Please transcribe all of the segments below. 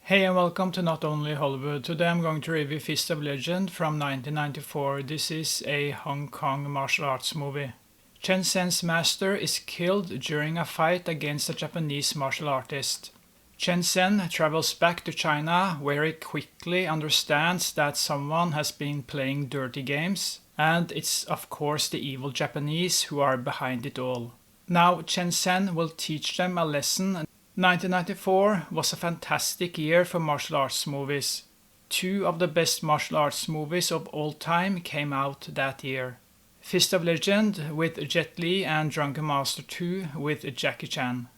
Hey and welcome to Not Only Hollywood. Today I'm going to review Fist of Legend from 1994. This is a Hong Kong martial arts movie. Chen Sen's master is killed during a fight against a Japanese martial artist. Chen Sen travels back to China where he quickly understands that someone has been playing dirty games, and it's of course the evil Japanese who are behind it all. Now Chen Sen will teach them a lesson. 1994 was a fantastic year for martial arts movies. Two of the best martial arts movies of all time came out that year. Fist of Legend with Jet Li and Drunken Master 2 with Jackie Chan.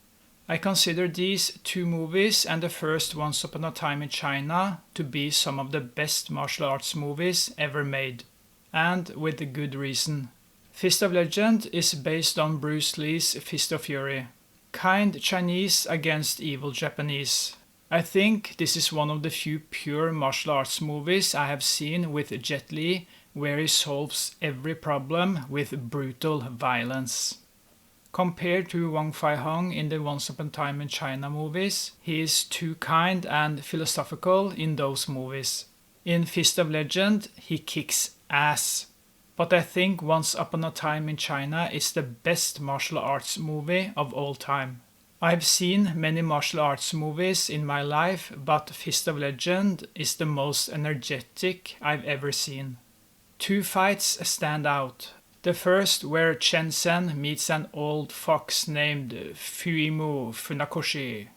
I consider these two movies and the first Once Upon a Time in China to be some of the best martial arts movies ever made. And with a good reason. Fist of Legend is based on Bruce Lee's Fist of Fury. Kind Chinese against evil Japanese. I think this is one of the few pure martial arts movies I have seen with Jet Li where he solves every problem with brutal violence. Compared to Wong Fai-hung in the Once Upon a Time in China movies, he is too kind and philosophical in those movies. In Fist of Legend, he kicks ass. But I think Once Upon a Time in China is the best martial arts movie of all time. I've seen many martial arts movies in my life, but Fist of Legend is the most energetic I've ever seen. Two fights stand out. The first where Chen Sen meets an old fox named Fuimu Funakoshi.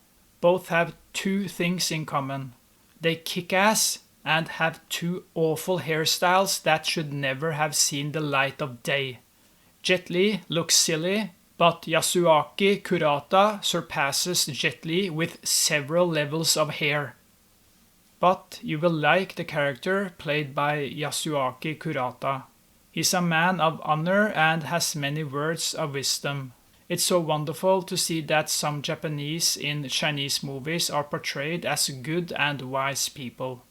Both have two things in common. They kick ass and have two awful hairstyles that should never have seen the light of day. Jet Li looks silly, but Yasuaki Kurata surpasses Jet Li with several levels of hair. But you will like the character played by Yasuaki Kurata. He's a man of honor and has many words of wisdom. It's so wonderful to see that some Japanese in Chinese movies are portrayed as good and wise people.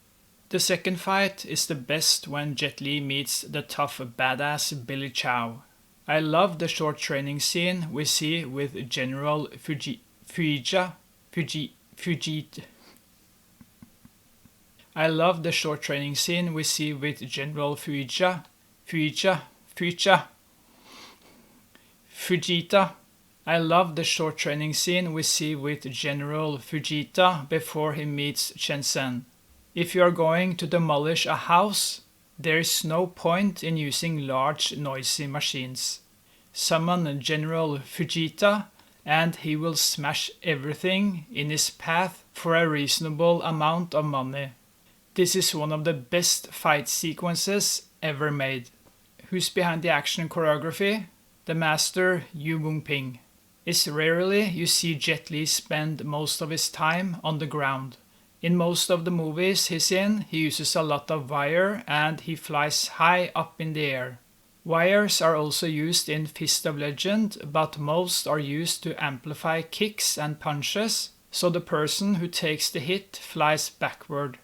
The second fight is the best when Jet Li meets the tough badass Billy Chow. I love the short training scene we see with General Fujita. I love the short training scene we see with General Fujita. I love the short training scene we see with General Fujita before he meets Chen Sen. If you are going to demolish a house, there is no point in using large noisy machines. Summon General Fujita and he will smash everything in his path for a reasonable amount of money. This is one of the best fight sequences ever made. Who's behind the action choreography? The master Yu Wung-ping. It's rarely you see Jet Li spend most of his time on the ground. In most of the movies he's in, he uses a lot of wire and he flies high up in the air. Wires are also used in Fist of Legend, but most are used to amplify kicks and punches, so the person who takes the hit flies backward.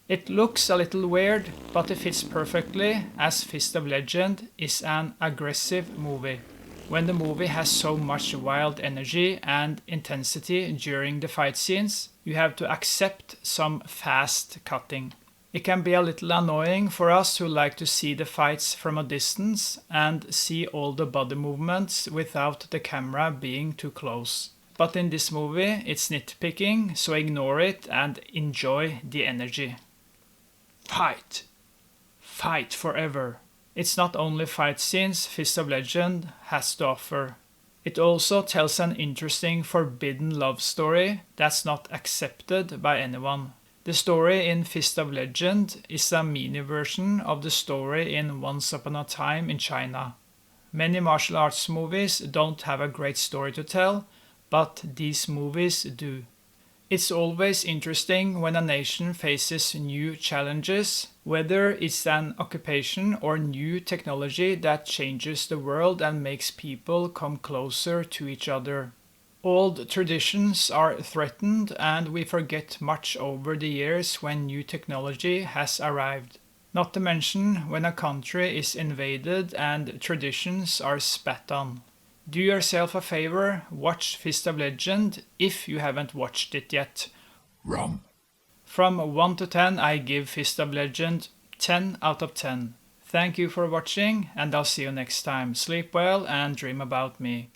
It looks a little weird, but it fits perfectly as Fist of Legend is an aggressive movie. When the movie has so much wild energy and intensity during the fight scenes, you have to accept some fast cutting. It can be a little annoying for us who like to see the fights from a distance and see all the body movements without the camera being too close. But in this movie it's nitpicking, so ignore it and enjoy the energy. Fight! Fight forever! It's not only fight scenes Fist of Legend has to offer. It also tells an interesting forbidden love story that's not accepted by anyone. The story in Fist of Legend is a mini version of the story in Once Upon a Time in China. Many martial arts movies don't have a great story to tell, but these movies do. It's always interesting when a nation faces new challenges, whether it's an occupation or new technology that changes the world and makes people come closer to each other. Old traditions are threatened and we forget much over the years when new technology has arrived. Not to mention when a country is invaded and traditions are spat on. Do yourself a favor, watch Fist of Legend if you haven't watched it yet. Rum. From 1 to 10, I give Fist of Legend 10 out of 10. Thank you for watching, and I'll see you next time. Sleep well and dream about me.